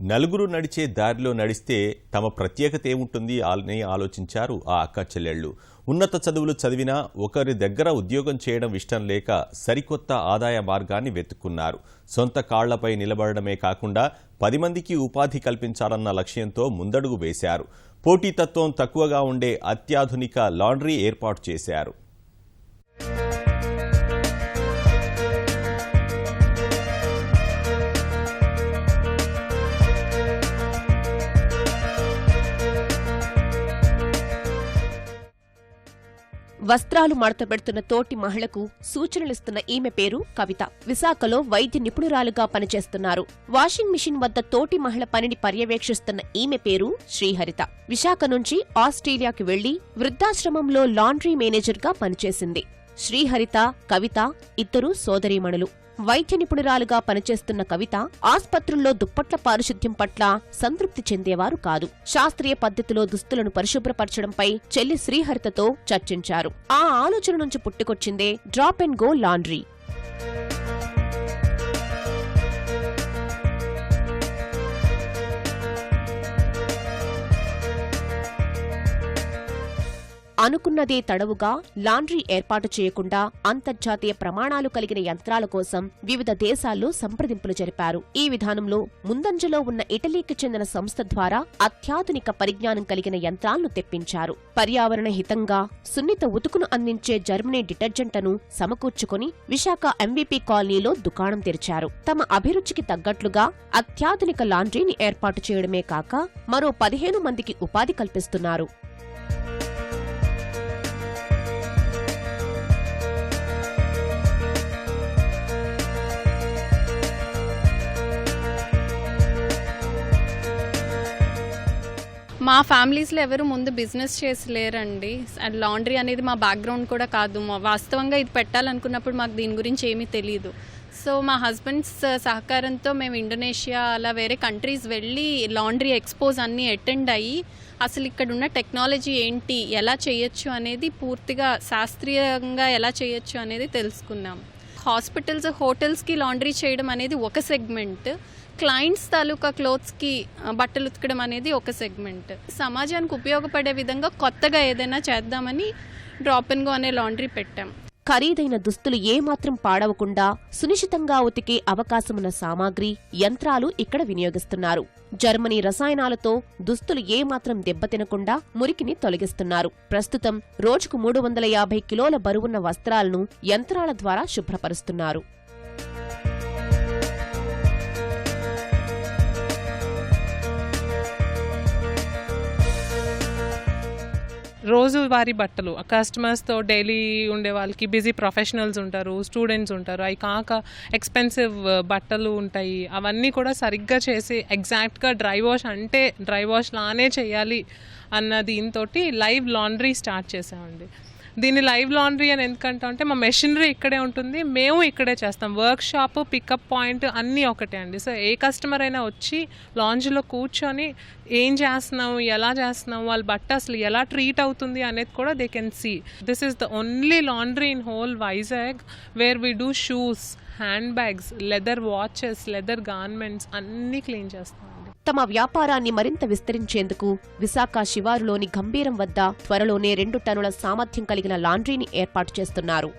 నలుగురు నడిచే దారిలో నడిస్తే తమ ప్రత్యేకత ఏముంటుంది అని ఆలోచించారు ఆ అక్క చెల్లెళ్ళు. ఉన్నత చదువులు చదివినా ఒకరి దగ్గర ఉద్యోగం చేయడం ఇష్టం లేక సరికొత్త ఆదాయ మార్గాన్ని వెతుక్కున్నారు. సొంత కాళ్లపై నిలబడమే కాకుండా 10 మందికి ఉపాధి కల్పించాలన్న లక్ష్యంతో ముందడుగు వేశారు. పోటీతత్వం తక్కువగా ఉండే అత్యాధునిక లాండ్రీ ఏర్పాటు చేశారు. వస్త్రాలు మడతపెడుతున్న తోటి మహిళకు సూచనలిస్తున్న ఈమె పేరు కవిత. విశాఖలో వైద్య నిపుణురాలుగా పనిచేస్తున్నారు. వాషింగ్ మిషన్ వద్ద తోటి మహిళ పనిని పర్యవేక్షిస్తున్న ఈమె పేరు శ్రీహరిత. విశాఖ నుంచి ఆస్ట్రేలియాకి వెళ్లి వృద్ధాశ్రమంలో లాండ్రీ మేనేజర్గా పనిచేసింది. శ్రీహరిత, కవిత ఇద్దరూ సోదరీమణులు. వైద్య నిపుణురాలుగా పనిచేస్తున్న కవిత ఆస్పత్రుల్లో దుప్పట్ల పారిశుద్ధ్యం పట్ల సంతృప్తి చెందేవారు కాదు. శాస్త్రీయ పద్ధతిలో దుస్తులను పరిశుభ్రపరచడంపై చెల్లి శ్రీహరితతో చర్చించారు. ఆ ఆలోచన నుంచి పుట్టుకొచ్చిందే డ్రాప్ అండ్ గో లాండ్రీ. అనుకున్నదే తడవుగా లాండ్రీ ఏర్పాటు చేయకుండా అంతర్జాతీయ ప్రమాణాలు కలిగిన యంత్రాల కోసం వివిధ దేశాల్లో సంప్రదింపులు జరిపారు. ఈ విధానంలో ముందంజలో ఉన్న ఇటలీకి చెందిన సంస్థ ద్వారా అత్యాధునిక పరిజ్ఞానం కలిగిన యంత్రాలను తెప్పించారు. పర్యావరణ హితంగా సున్నిత ఉతుకును అందించే జర్మనీ డిటర్జెంట్లను సమకూర్చుకుని విశాఖ ఎంవీపీ కాలనీలో దుకాణం తెరిచారు. తమ అభిరుచికి తగ్గట్లుగా అత్యాధునిక లాండ్రీని ఏర్పాటు చేయడమే కాక మరో 15 మందికి ఉపాధి కల్పిస్తున్నారు. మా ఫ్యామిలీస్లో ఎవరు ముందు బిజినెస్ చేసి లేరండి. అండ్ లాండ్రీ అనేది మా బ్యాక్గ్రౌండ్ కూడా కాదు. వాస్తవంగా ఇది పెట్టాలనుకున్నప్పుడు మాకు దీని గురించి ఏమీ తెలియదు. సో మా హస్బెండ్స్ సహకారంతో మేము ఇండోనేషియా అలా వేరే కంట్రీస్ వెళ్ళి లాండ్రీ ఎక్స్పోజ్ అన్నీ అటెండ్ అయ్యి అసలు ఇక్కడ ఉన్న టెక్నాలజీ ఏంటి, ఎలా చేయొచ్చు అనేది పూర్తిగా శాస్త్రీయంగా ఎలా చేయొచ్చు అనేది తెలుసుకున్నాం. హాస్పిటల్స్, హోటల్స్కి లాండ్రీ చేయడం అనేది ఒక సెగ్మెంట్, క్లయింట్స్ తాలూకా క్లోత్స్కి బట్టలు ఉతకడం అనేది ఒక సెగ్మెంట్. సమాజానికి ఉపయోగపడే విధంగా కొత్తగా ఏదైనా చేద్దామని డ్రాప్ అండ్ గో అనే లాండ్రీ పెట్టాం. ఖరీదైన దుస్తులు ఏమాత్రం పాడవకుండా సునిశ్చితంగా ఉతికే అవకాశమున్న సామాగ్రి, యంత్రాలు ఇక్కడ వినియోగిస్తున్నారు. జర్మనీ రసాయనాలతో దుస్తులు ఏమాత్రం దెబ్బతినకుండా మురికిని తొలగిస్తున్నారు. ప్రస్తుతం రోజుకు 350 కిలోల బరువున్న వస్త్రాలను యంత్రాల ద్వారా శుభ్రపరుస్తున్నారు. రోజువారీ బట్టలు కస్టమర్స్తో డైలీ ఉండే వాళ్ళకి, బిజీ ప్రొఫెషనల్స్ ఉంటారు, స్టూడెంట్స్ ఉంటారు, అవి కాక ఎక్స్పెన్సివ్ బట్టలు ఉంటాయి. అవన్నీ కూడా సరిగ్గా చేసి ఎగ్జాక్ట్గా డ్రై వాష్ అంటే డ్రై వాష్ లానే చేయాలి అన్న దీంతో లైవ్ లాండ్రీ స్టార్ట్ చేసామండి. దీన్ని లైవ్ లాండ్రీ అని ఎందుకంటే అంటే మా మెషినరీ ఇక్కడే ఉంటుంది, మేము ఇక్కడే చేస్తాం. వర్క్ షాప్, పికప్ పాయింట్ అన్నీ ఒకటే అండి. సో ఏ కస్టమర్ అయినా వచ్చి లాంజ్లో కూర్చొని ఏం చేస్తున్నాము, ఎలా చేస్తున్నాము, వాళ్ళ బట్ట అసలు ఎలా ట్రీట్ అవుతుంది అనేది కూడా they can see. This is the only laundry in whole Vizag where we do shoes, handbags, leather watches, leather garments అన్నీ క్లీన్ చేస్తాం. తమ వ్యాపారాన్ని మరింత విస్తరించేందుకు విశాఖ శివారులోని గంభీరం వద్ద త్వరలోనే 2 టన్నుల సామర్థ్యం కలిగిన లాండ్రీని ఏర్పాటు చేస్తున్నారు.